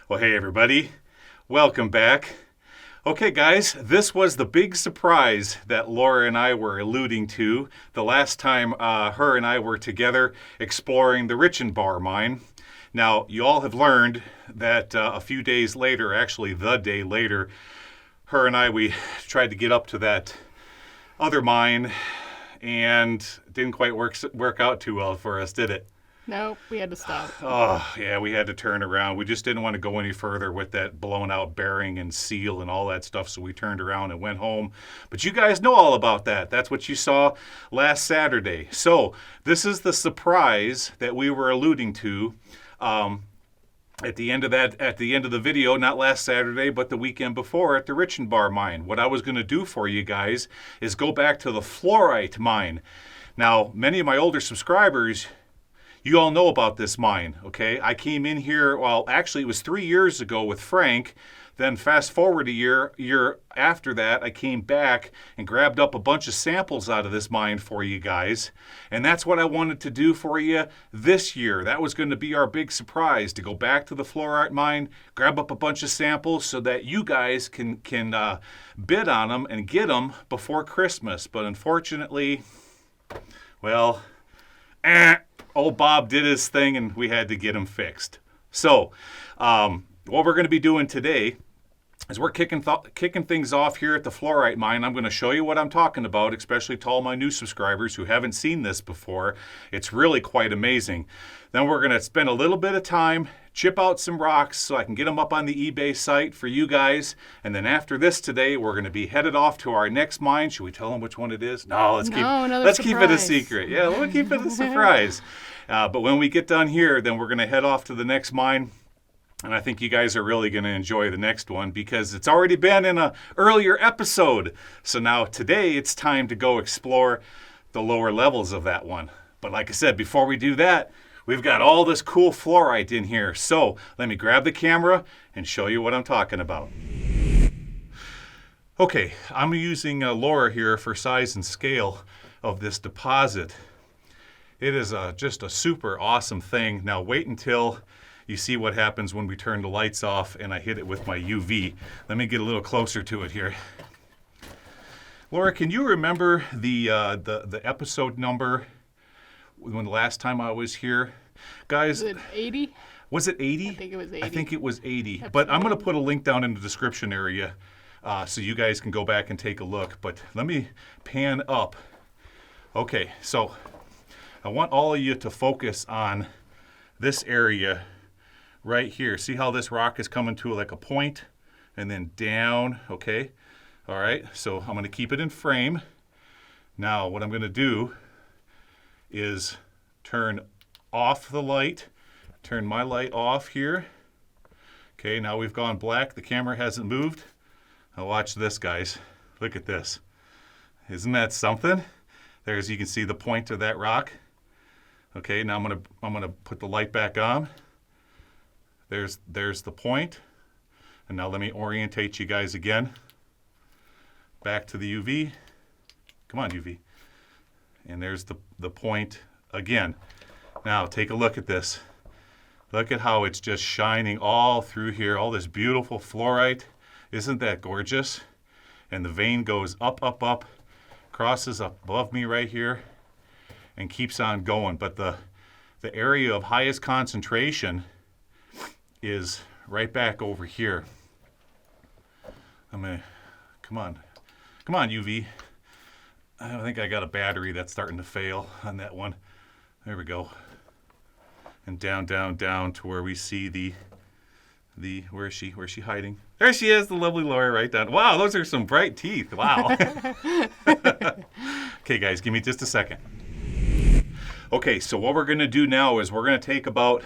Well, hey everybody, welcome back. Okay guys, this was the big surprise that Laura and I were alluding to the last time her and I were together exploring the Bar mine. Now, you all have learned that a few days later, actually the day later, her and we tried to get up to that other mine and it didn't quite work out too well for us, did it? Nope, we had to stop. Oh, yeah, we had to turn around. We just didn't want to go any further with that blown out bearing and seal and all that stuff, so we turned around and went home. But you guys know all about that. That's what you saw last Saturday. So this is the surprise that we were alluding to at the end of the video, not last Saturday, but the weekend before at the Bar mine. What I was going to do for you guys is go back to the fluorite mine. Now, many of my older subscribers, you all know about this mine, okay? I came in here, well, actually it was 3 years ago with Frank. Then fast forward a year after that, I came back and grabbed up a bunch of samples out of this mine for you guys. And that's what I wanted to do for you this year. That was going to be our big surprise, to go back to the fluorite mine, grab up a bunch of samples so that you guys can bid on them and get them before Christmas. But unfortunately, well, old Bob did his thing and we had to get him fixed. So what we're going to be doing today is we're kicking things off here at the fluorite mine. I'm going to show you what I'm talking about, especially to all my new subscribers who haven't seen this before. It's really quite amazing. Then we're going to spend a little bit of time, chip out some rocks so I can get them up on the eBay site for you guys. And then after this today, we're going to be headed off to our next mine. Should we tell them which one it is? No, let's keep it a secret. Yeah, let's keep it a surprise. But when we get done here, then we're going to head off to the next mine. And I think you guys are really going to enjoy the next one because it's already been in an earlier episode. So now today it's time to go explore the lower levels of that one. But like I said, before we do that, we've got all this cool fluorite in here. So let me grab the camera and show you what I'm talking about. Okay, I'm using Laura here for size and scale of this deposit. It is just a super awesome thing. Now wait until you see what happens when we turn the lights off and I hit it with my UV. Let me get a little closer to it here. Laura, can you remember the episode number when the last time I was here? Guys, Was it 80? Was it 80? I think it was 80. I think it was 80. But I'm going to put a link down in the description area so you guys can go back and take a look. But let me pan up. Okay, so I want all of you to focus on this area right here. See how this rock is coming to like a point and then down, okay? All right, so I'm going to keep it in frame. Now what I'm going to do is turn off the light, turn my light off here. Okay, now we've gone black. The camera hasn't moved. Now watch this, guys. Look at this. Isn't that something? There's, you can see the point of that rock. Okay, now I'm gonna put the light back on. There's the point. And now let me orientate you guys again. Back to the UV. Come on, UV. And there's the point again. Now take a look at this. Look at how it's just shining all through here, all this beautiful fluorite. Isn't that gorgeous? And the vein goes up, up, up, crosses up above me right here, and keeps on going. But the area of highest concentration is right back over here. Come on, UV. I think I got a battery that's starting to fail on that one. There we go. And down, down, down to where we see the where is she hiding? There she is, the lovely Laura, right down. Wow, those are some bright teeth. Wow. Okay, guys, give me just a second. Okay, so what we're going to do now is we're going to take about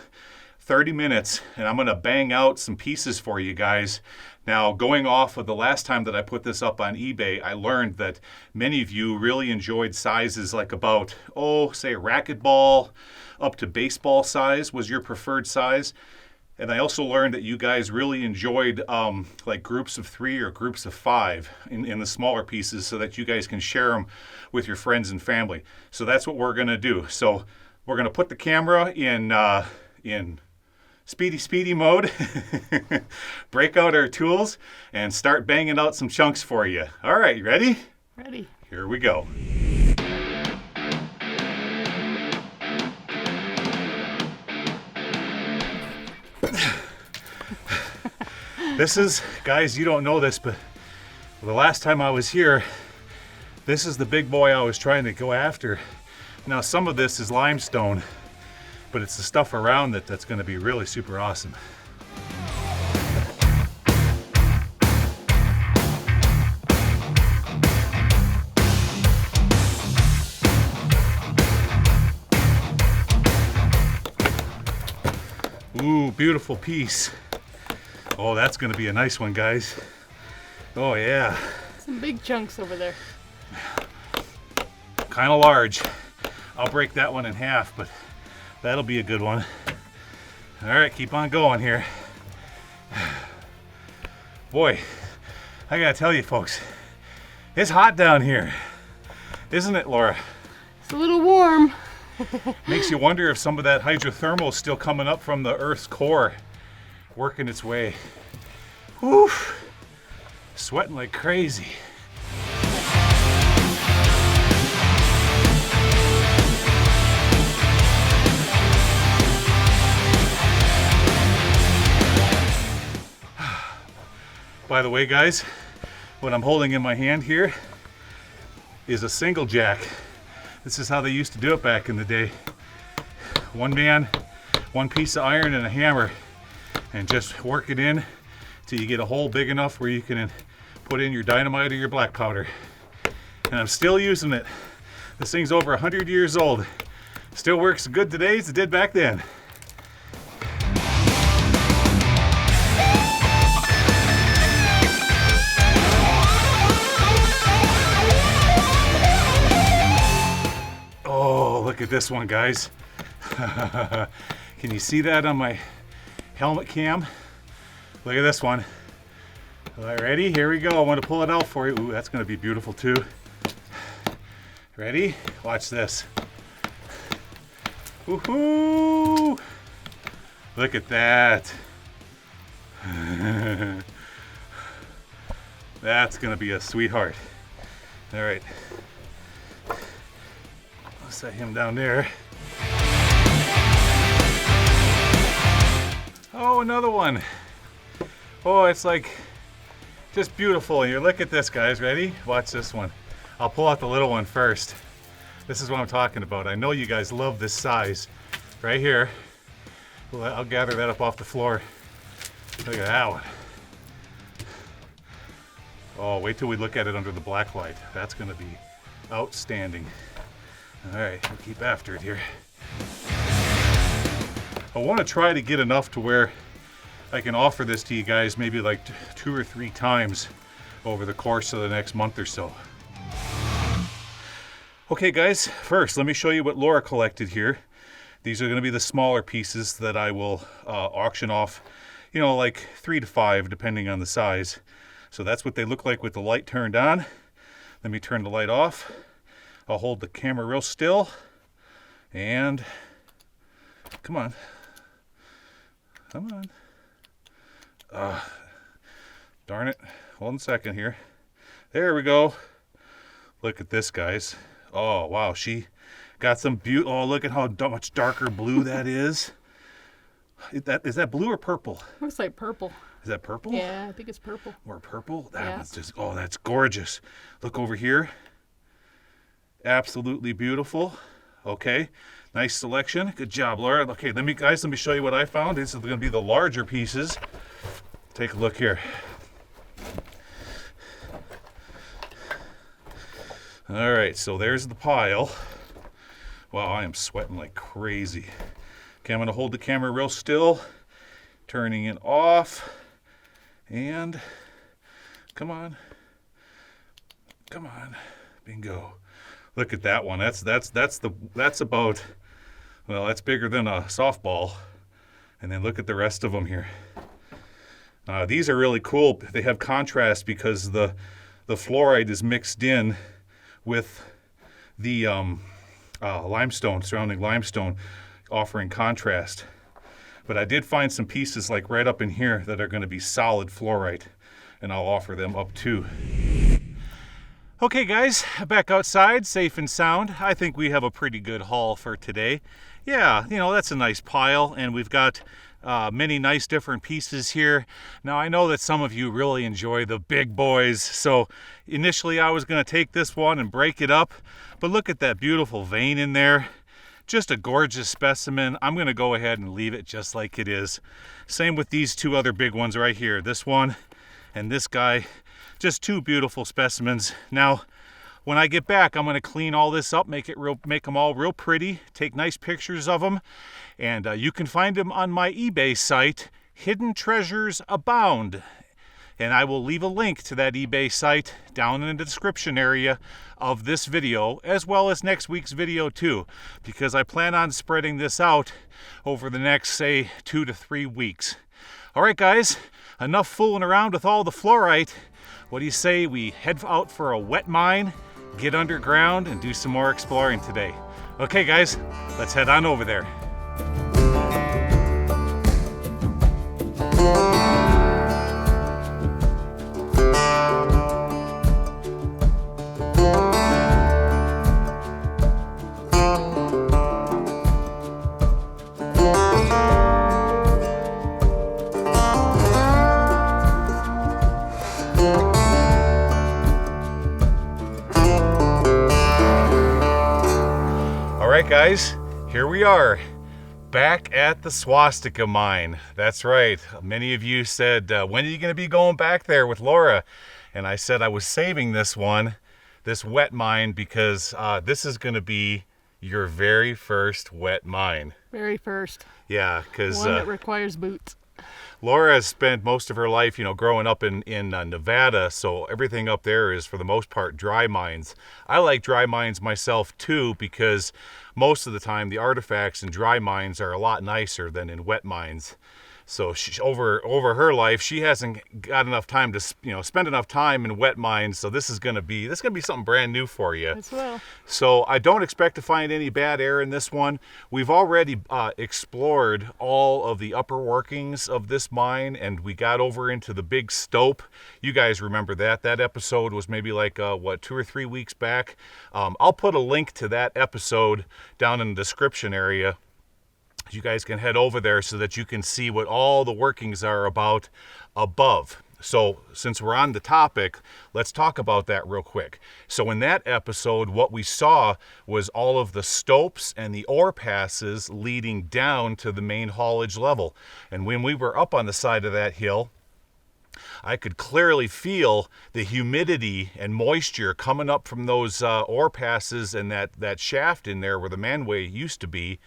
30 minutes and I'm going to bang out some pieces for you guys. Now, going off of the last time that I put this up on eBay, I learned that many of you really enjoyed sizes like about, say a racquetball up to baseball size was your preferred size. And I also learned that you guys really enjoyed like groups of 3 or groups of 5 in the smaller pieces so that you guys can share them with your friends and family. So that's what we're going to do. So we're going to put the camera in speedy mode, break out our tools, and start banging out some chunks for you. All right, you ready? Ready. Here we go. This is, guys, you don't know this, but the last time I was here, this is the big boy I was trying to go after. Now, some of this is limestone, but it's the stuff around it that's going to be really super awesome. Ooh, beautiful piece. Oh, that's going to be a nice one, guys. Oh, yeah. Some big chunks over there. Kind of large. I'll break that one in half, but that'll be a good one. All right, keep on going here. Boy, I gotta tell you folks, it's hot down here. Isn't it, Laura? It's a little warm. Makes you wonder if some of that hydrothermal is still coming up from the Earth's core, working its way. Whew, sweating like crazy. By the way, guys, what I'm holding in my hand here is a single jack. This is how they used to do it back in the day. One man, one piece of iron and a hammer, and just work it in till you get a hole big enough where you can put in your dynamite or your black powder. And I'm still using it. This thing's over 100 years old. Still works good today as it did back then. Look at this one, guys. Can you see that on my helmet cam? Look at this one. All right, ready? Here we go. I want to pull it out for you. Ooh, that's going to be beautiful too. Ready? Watch this. Woohoo! Look at that. That's going to be a sweetheart. All right. Set him down there. Oh, another one. Oh, it's like just beautiful. Here, look at this, guys. Ready? Watch this one. I'll pull out the little one first. This is what I'm talking about. I know you guys love this size. Right here. Well, I'll gather that up off the floor. Look at that one. Oh, wait till we look at it under the black light. That's going to be outstanding. All right, we'll keep after it here. I want to try to get enough to where I can offer this to you guys maybe like 2 or 3 times over the course of the next month or so. Okay, guys, first let me show you what Laura collected here. These are going to be the smaller pieces that I will auction off, you know, like 3 to 5 depending on the size. So that's what they look like with the light turned on. Let me turn the light off. I'll hold the camera real still, and come on. Darn it. Hold on a second here. There we go. Look at this, guys. Oh, wow. She got some oh, look at how much darker blue that is. Is that blue or purple? Looks like purple. Is that purple? Yeah, I think it's purple. Or purple? That Yeah. one's just, oh, that's gorgeous. Look over here. Absolutely beautiful. Okay, nice selection. Good job, Laura. Okay, let me show you what I found. These are going to be the larger pieces. Take a look here. All right, so there's the pile. Wow, I am sweating like crazy. Okay, I'm going to hold the camera real still, turning it off, and come on, bingo. Look at that one. That's about, well, that's bigger than a softball. And then look at the rest of them here. These are really cool. They have contrast because the fluoride is mixed in with the limestone, surrounding limestone, offering contrast. But I did find some pieces like right up in here that are going to be solid fluorite, and I'll offer them up too. Okay guys, back outside, safe and sound. I think we have a pretty good haul for today. Yeah, you know, that's a nice pile, and we've got many nice different pieces here. Now I know that some of you really enjoy the big boys, so initially I was going to take this one and break it up, but look at that beautiful vein in there. Just a gorgeous specimen. I'm going to go ahead and leave it just like it is. Same with these two other big ones right here, this one and this guy. Just two beautiful specimens. Now when I get back, I'm going to clean all this up, make them all real pretty, take nice pictures of them, and you can find them on my eBay site, Hidden Treasures Abound. And I will leave a link to that eBay site down in the description area of this video, as well as next week's video too, because I plan on spreading this out over the next, say, 2 to 3 weeks. All right, guys, enough fooling around with all the fluorite. What do you say we head out for a wet mine, get underground, and do some more exploring today? Okay, guys, let's head on over there. Guys, here we are back at the Swastika mine. That's right. Many of you said, when are you going to be going back there with Laura? And I said I was saving this wet mine, because this is going to be your very first wet mine. Very first. Yeah, because one that requires boots. Laura has spent most of her life, you know, growing up in Nevada, so everything up there is, for the most part, dry mines. I like dry mines myself, too, because most of the time the artifacts in dry mines are a lot nicer than in wet mines. So over her life, she hasn't got enough time to, you know, spend enough time in wet mines. So this is gonna be something brand new for you. As well. So I don't expect to find any bad air in this one. We've already explored all of the upper workings of this mine, and we got over into the big stope. You guys remember that? That episode was maybe like 2 or 3 weeks back. I'll put a link to that episode down in the description area. You guys can head over there so that you can see what all the workings are about above. So since we're on the topic, let's talk about that real quick. So in that episode, what we saw was all of the stopes and the ore passes leading down to the main haulage level. And when we were up on the side of that hill, I could clearly feel the humidity and moisture coming up from those ore passes and that shaft in there where the manway used to be,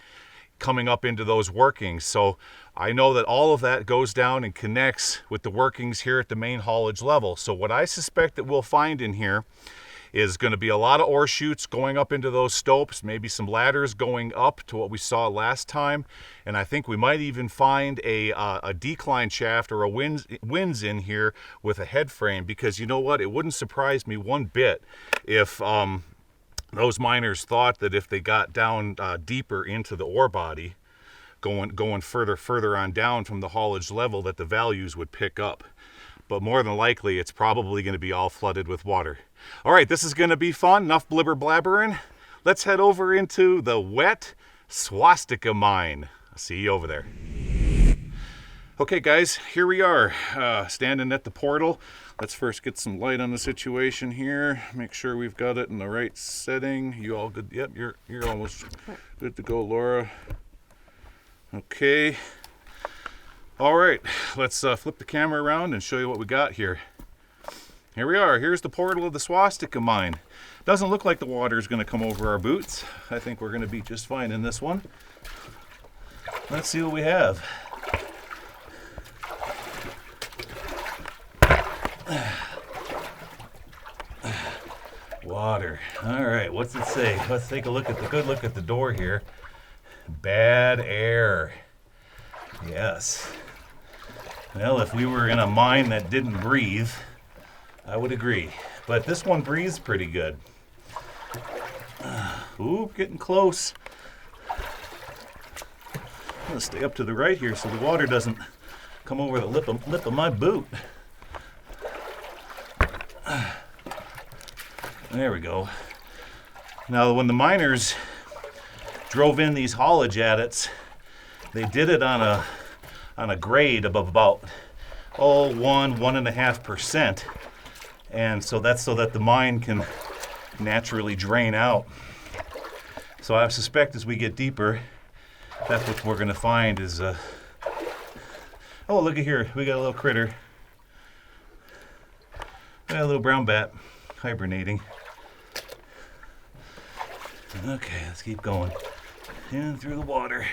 coming up into those workings. So I know that all of that goes down and connects with the workings here at the main haulage level. So what I suspect that we'll find in here is going to be a lot of ore chutes going up into those stopes, maybe some ladders going up to what we saw last time, and I think we might even find a decline shaft or a winds in here with a head frame, because you know what, it wouldn't surprise me one bit if those miners thought that if they got down deeper into the ore body, going further on down from the haulage level, that the values would pick up. But more than likely, it's probably going to be all flooded with water. All right, this is going to be fun. Enough blibber blabbering. Let's head over into the wet Swastika mine. I'll see you over there. Okay, guys, here we are, standing at the portal. Let's first get some light on the situation here. Make sure we've got it in the right setting. You all good? Yep, you're almost good to go, Laura. Okay. All right, let's flip the camera around and show you what we got here. Here we are. Here's the portal of the Swastika mine. Doesn't look like the water is going to come over our boots. I think we're going to be just fine in this one. Let's see what we have. Water. All right, what's it say? Let's take a good look at the door here. Bad air. Yes. Well, if we were in a mine that didn't breathe, I would agree. But this one breathes pretty good. Ooh, getting close. I'm gonna stay up to the right here so the water doesn't come over the lip of my boot. There we go. Now, when the miners drove in these haulage adits, they did it on a grade of about 1.5%, and so that's so that the mine can naturally drain out. So I suspect as we get deeper, that's what we're gonna find is oh, look at here, we got a little critter. We got a little brown bat hibernating. Okay, let's keep going. In through the water.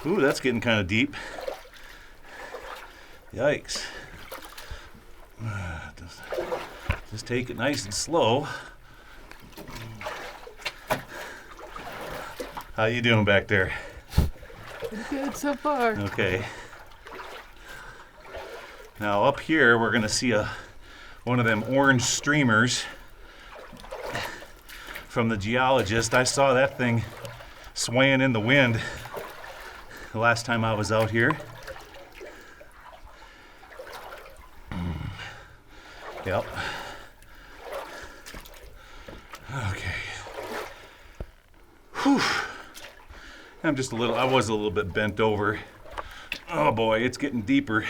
Ooh, that's getting kind of deep. Yikes. Just take it nice and slow. How you doing back there? Pretty good so far. Okay. Now up here we're gonna see one of them orange streamers from the geologist. I saw that thing swaying in the wind the last time I was out here. Yep. Okay. Whew. I was a little bit bent over. Oh boy, it's getting deeper.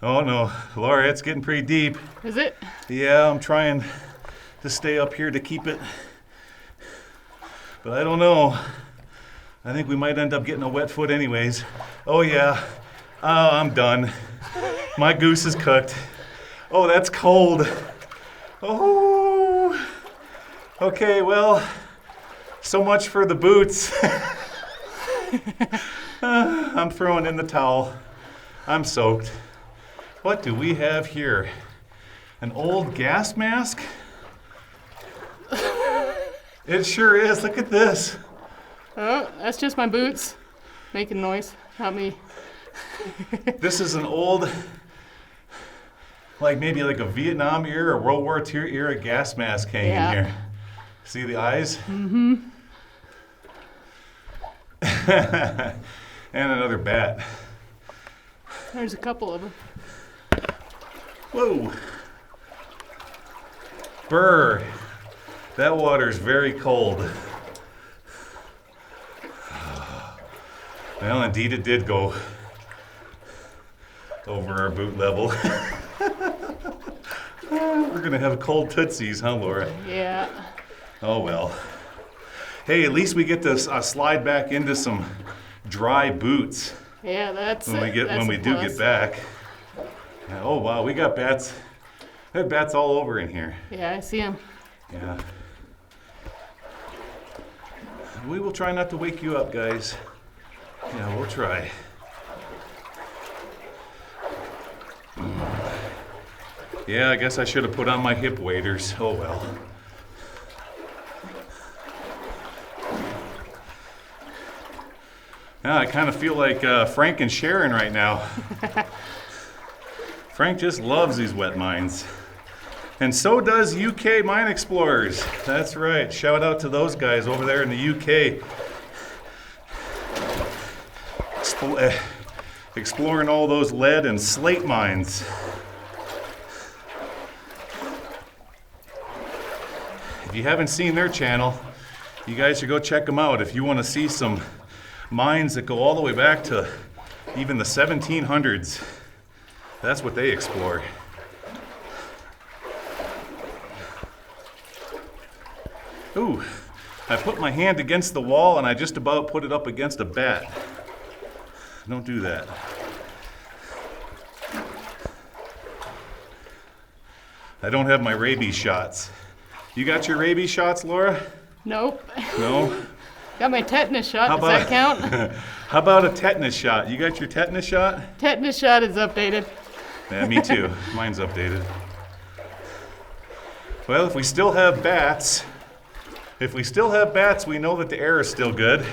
Oh no, Laura, it's getting pretty deep. Is it? Yeah, I'm trying to stay up here to keep it. But I don't know. I think we might end up getting a wet foot anyways. Oh yeah. Oh, I'm done. My goose is cooked. Oh, that's cold. Oh. Okay, well, so much for the boots. I'm throwing in the towel. I'm soaked. What do we have here? An old gas mask? It sure is. Look at this. Oh, that's just my boots making noise, not me. This is an old, maybe a Vietnam era or World War II era gas mask hanging here. See the eyes? Mm-hmm. And another bat. There's a couple of them. Whoa. Brr. That water's very cold. Well, indeed it did go over our boot level. We're gonna have cold tootsies, huh, Laura? Yeah. Oh well. Hey, at least we get to slide back into some dry boots. Yeah, that's when it. when we do get back. Yeah, oh wow, we got bats. We have bats all over in here. Yeah, I see them. Yeah. We will try not to wake you up, guys. Yeah, we'll try. Yeah, I guess I should have put on my hip waders. Oh well. Yeah, I kind of feel like Frank and Sharon right now. Frank just loves these wet mines. And so does UK Mine Explorers. That's right. Shout out to those guys over there in the UK. Exploring all those lead and slate mines. If you haven't seen their channel, you guys should go check them out if you want to see some mines that go all the way back to even the 1700s. That's what they explore. Ooh, I put my hand against the wall and I just about put it up against a bat. Don't do that. I don't have my rabies shots. You got your rabies shots, Laura? Nope. No? Got my tetanus shot. Does that count? How about a tetanus shot? You got your tetanus shot? Tetanus shot is updated. Yeah, me too. Mine's updated. Well, if we still have bats, we know that the air is still good.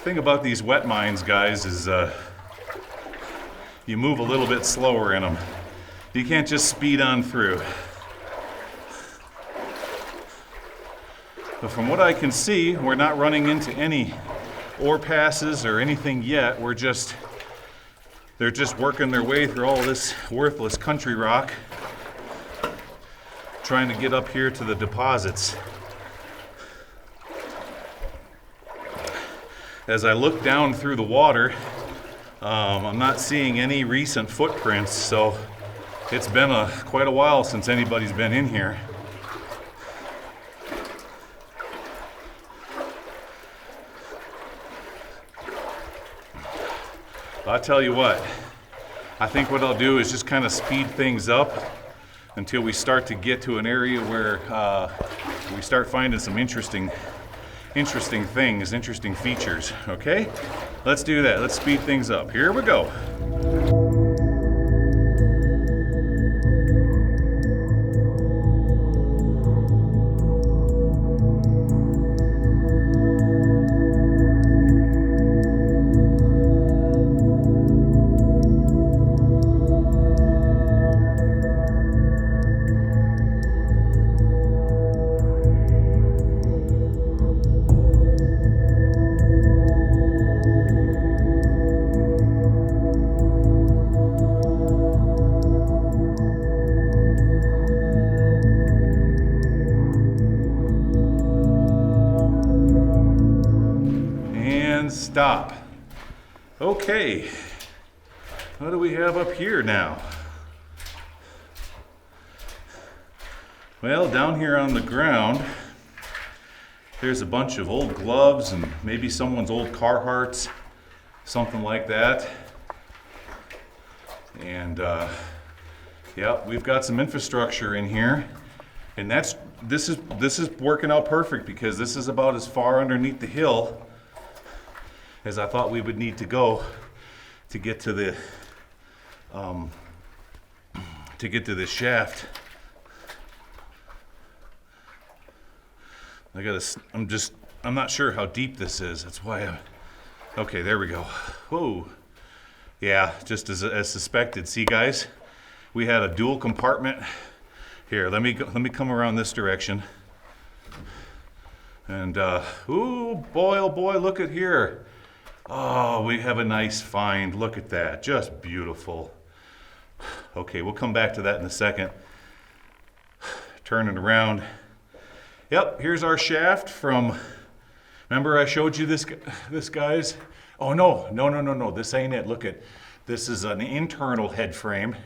thing about these wet mines, guys, is you move a little bit slower in them. You can't just speed on through. But from what I can see, we're not running into any ore passes or anything yet. They're just working their way through all this worthless country rock, trying to get up here to the deposits. As I look down through the water, I'm not seeing any recent footprints, so it's been quite a while since anybody's been in here. I'll tell you what, I think what I'll do is just kind of speed things up until we start to get to an area where we start finding some interesting things, interesting features, okay? Let's do that. Let's speed things up. Here we go. Stop. Okay, what do we have up here now? Well, down here on the ground, there's a bunch of old gloves and maybe someone's old Carhartts, something like that. And yeah, we've got some infrastructure in here, and this is working out perfect because this is about as far underneath the hill as I thought we would need to go to get to the this shaft. I'm not sure how deep this is. That's why okay, there we go. Whoa. Yeah, just as suspected. See, guys, we had a dual compartment. Here, let me come around this direction. And ooh, boy, oh boy, look at here. Oh, we have a nice find. Look at that. Just beautiful. Okay, we'll come back to that in a second. Turn it around. Yep, here's our shaft from, remember I showed you this guys? Oh, no. This ain't it. Look at, this is an internal head frame.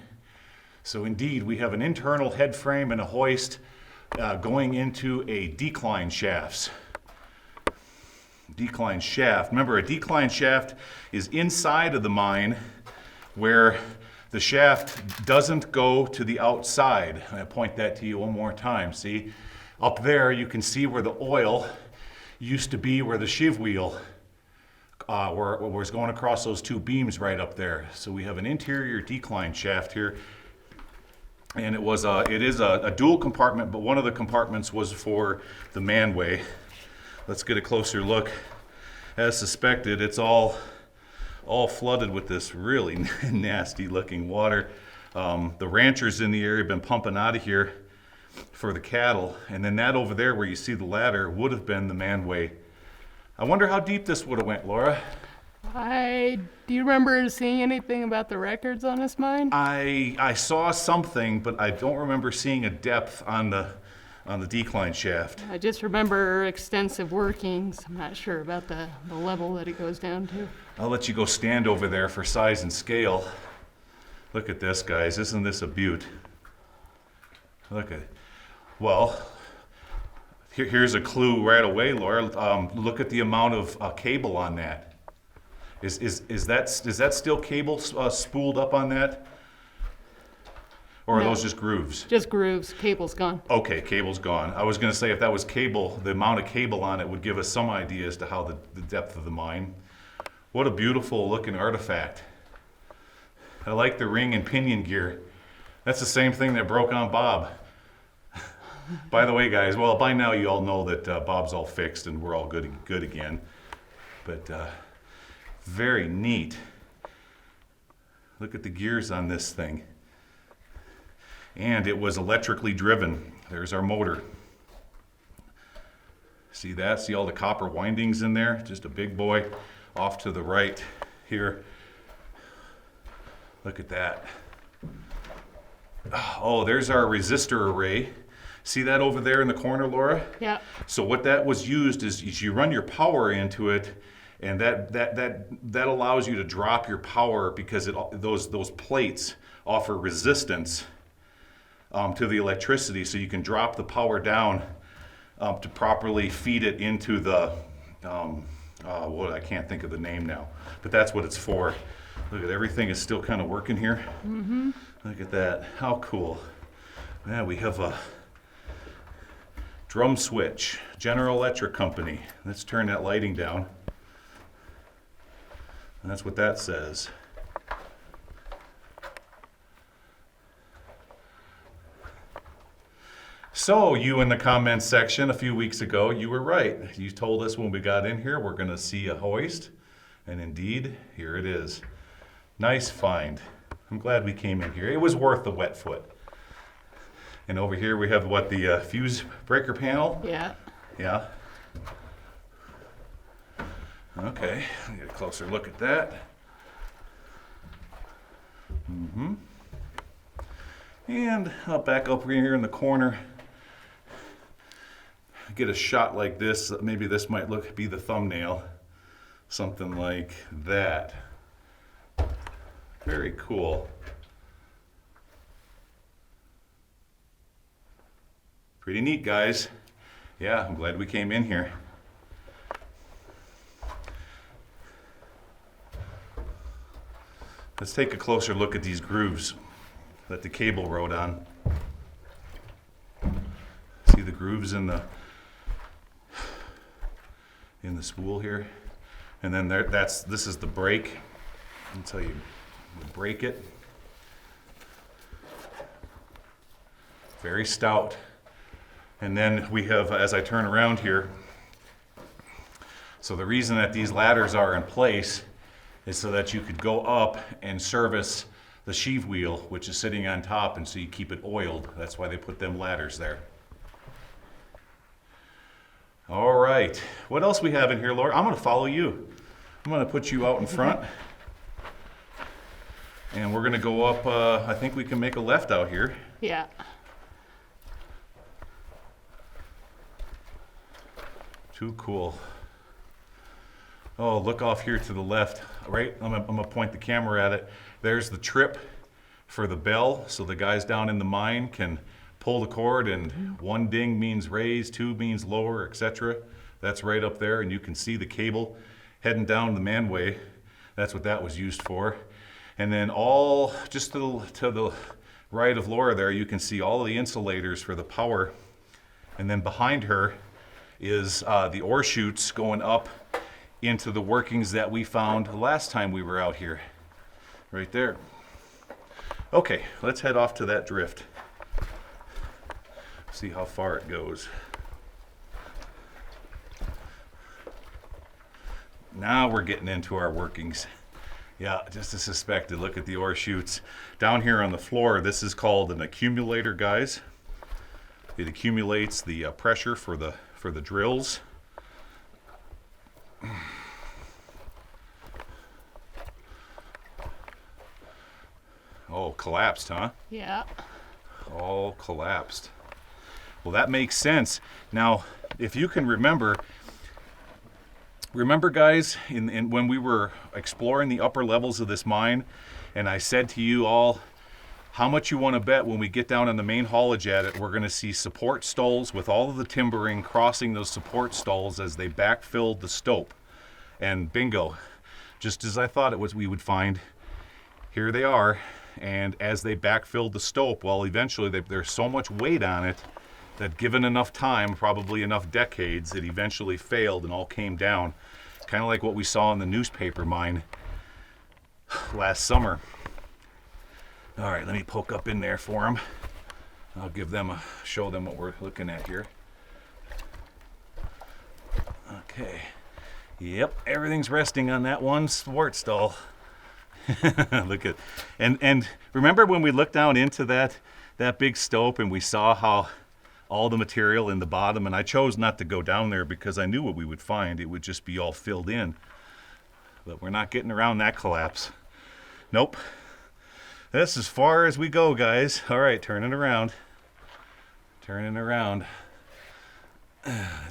So indeed, we have an internal head frame and a hoist going into a decline shaft. Decline shaft. Remember, a decline shaft is inside of the mine where the shaft doesn't go to the outside. I point that to you one more time. See, up there you can see where the oil used to be, where the sheave wheel was going across those two beams right up there. So we have an interior decline shaft here, and it is a dual compartment, but one of the compartments was for the manway. Let's get a closer look. As suspected, it's all flooded with this really nasty looking water. The ranchers in the area have been pumping out of here for the cattle, and then that over there where you see the ladder would have been the manway. I wonder how deep this would have went, Laura. Do you remember seeing anything about the records on this mine? I saw something, but I don't remember seeing a depth on the decline shaft. I just remember extensive workings. I'm not sure about the level that it goes down to. I'll let you go stand over there for size and scale. Look at this, guys. Isn't this a beaut? Look at it. Well, here's a clue right away, Laura. Look at the amount of cable on that. Is that still cable spooled up on that? Or are those just grooves? Just grooves. Cable's gone. Okay, cable's gone. I was going to say if that was cable, the amount of cable on it would give us some idea as to how the depth of the mine. What a beautiful looking artifact. I like the ring and pinion gear. That's the same thing that broke on Bob. By the way, guys, well, by now you all know that Bob's all fixed and we're all good again. But Very neat. Look at the gears on this thing. And it was electrically driven. There's our motor. See that? See all the copper windings in there? Just a big boy off to the right here. Look at that. Oh, there's our resistor array. See that over there in the corner, Laura? Yeah. So what that was used is you run your power into it, and that allows you to drop your power because those plates offer resistance to the electricity, so you can drop the power down to properly feed it into the I can't think of the name now, but that's what it's for. Look at everything is still kind of working here. Mm-hmm. Look at that. How cool. Yeah, we have a drum switch, General Electric Company. Let's turn that lighting down. And that's what that says. So you in the comments section a few weeks ago, you were right. You told us when we got in here we're going to see a hoist. And indeed, here it is. Nice find. I'm glad we came in here. It was worth the wet foot. And over here we have what, the fuse breaker panel? Yeah. Yeah. Okay, get a closer look at that. Mm-hmm. And I'll back up here in the corner. Get a shot like this. Maybe this might be the thumbnail. Something like that. Very cool. Pretty neat, guys. Yeah, I'm glad we came in here. Let's take a closer look at these grooves that the cable rode on. See the grooves in the spool here? And then this is the brake. Until you break it. Very stout. And then we have, as I turn around here, so the reason that these ladders are in place is so that you could go up and service the sheave wheel, which is sitting on top, and so you keep it oiled. That's why they put them ladders there. All right, what else we have in here, Laura? I'm gonna follow you. I'm gonna put you out in front. And we're gonna go up, I think we can make a left out here. Yeah. Too cool. Oh, look off here to the left, right? I'm gonna point the camera at it. There's the trip for the bell, so the guys down in the mine can pull the cord, and 1 ding means raise, 2 means lower, etc. That's right up there, and you can see the cable heading down the manway. That's what that was used for. And then all just to the right of Laura there, you can see all of the insulators for the power. And then behind her is the ore chutes going up into the workings that we found the last time we were out here. Right there. Okay, let's head off to that drift. See how far it goes. Now we're getting into our workings. Yeah, just as suspected. Look at the ore chutes. Down here on the floor, this is called an accumulator, guys. It accumulates the pressure for the drills. Oh, collapsed, huh? Yeah. All collapsed. Well, that makes sense. Now, if you can remember guys, when we were exploring the upper levels of this mine, and I said to you all, how much you want to bet when we get down in the main haulage at it, we're going to see support stoles with all of the timbering crossing those support stoles as they backfilled the stope. And bingo, just as I thought we would find, here they are. And as they backfilled the stope, well, eventually there's so much weight on it that given enough time, probably enough decades, it eventually failed and all came down. Kind of like what we saw in the newspaper mine last summer. All right, let me poke up in there for them. I'll show them what we're looking at here. Okay, Yep, everything's resting on that one thwart stall. Look at, and remember when we looked down into that big stope and we saw how all the material in the bottom, and I chose not to go down there because I knew what we would find. It would just be all filled in. But we're not getting around that collapse. Nope. That's as far as we go, guys. All right, turning around. Turning around.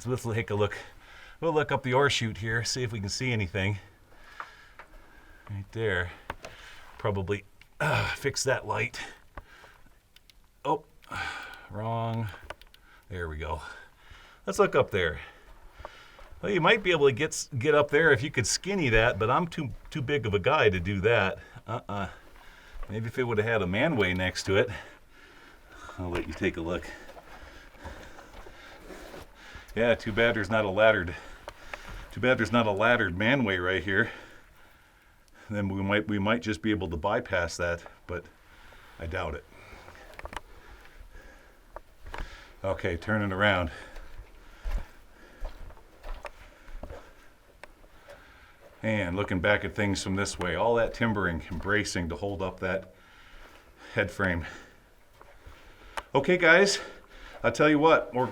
Let's take a look. We'll look up the ore chute here, see if we can see anything. Right there. Probably fix that light. Oh, wrong. There we go. Let's look up there. Well, you might be able to get up there if you could skinny that, but I'm too big of a guy to do that. Maybe if it would have had a manway next to it. I'll let you take a look. Yeah, too bad there's not a laddered manway right here. Then we might just be able to bypass that, but I doubt it. Okay, turning around. And looking back at things from this way, all that timbering and bracing to hold up that head frame. Okay, guys, I'll tell you what, we're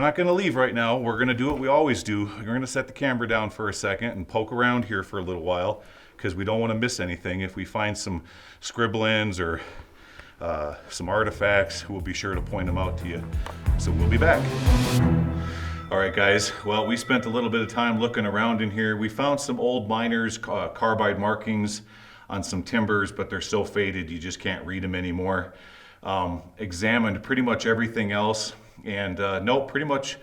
not gonna leave right now. We're gonna do what we always do. We're gonna set the camera down for a second and poke around here for a little while because we don't want to miss anything. If we find some scribblings or some artifacts, we'll be sure to point them out to you. So we'll be back. All right, guys. Well, we spent a little bit of time looking around in here. We found some old miners' carbide markings on some timbers, but they're so faded you just can't read them anymore. Examined pretty much everything else, and no, pretty much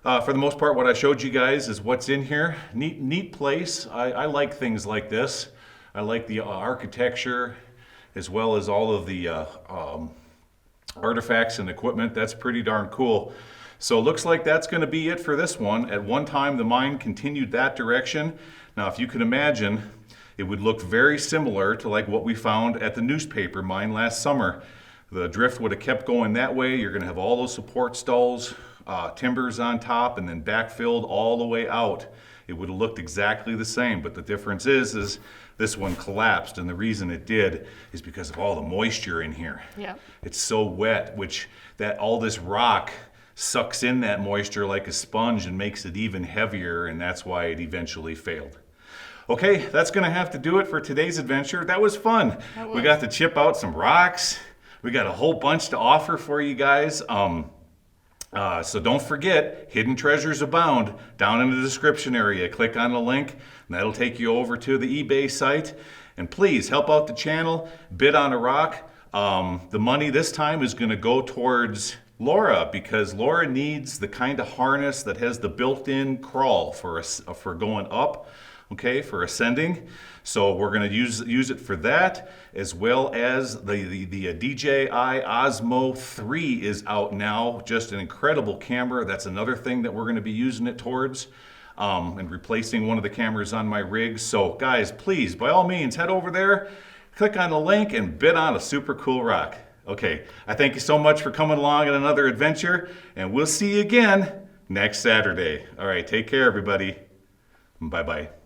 for the most part, what I showed you guys is what's in here. Neat place. I like things like this. I like the architecture as well as all of the artifacts and equipment. That's pretty darn cool. So it looks like that's going to be it for this one. At one time, the mine continued that direction. Now, if you can imagine, it would look very similar to like what we found at the newspaper mine last summer. The drift would have kept going that way. You're going to have all those support stalls, timbers on top, and then backfilled all the way out. It would have looked exactly the same, but the difference is this one collapsed, and the reason it did is because of all the moisture in here. Yeah. It's so wet, which that all this rock sucks in that moisture like a sponge and makes it even heavier, and that's why it eventually failed. Okay, that's gonna have to do it for today's adventure. That was fun. We got to chip out some rocks. We got a whole bunch to offer for you guys. So don't forget, hidden treasures abound. Down in the description area, click on the link, and that'll take you over to the eBay site. And please help out the channel, bid on a rock. The money this time is gonna go towards Laura, because Laura needs the kind of harness that has the built-in crawl for going up, okay, for ascending. So we're going to use it for that, as well as the DJI Osmo 3 is out now. Just an incredible camera. That's another thing that we're going to be using it towards, and replacing one of the cameras on my rig. So guys, please, by all means, head over there, click on the link, and bid on a super cool rock. Okay, I thank you so much for coming along on another adventure, and we'll see you again next Saturday. All right, take care, everybody. Bye-bye.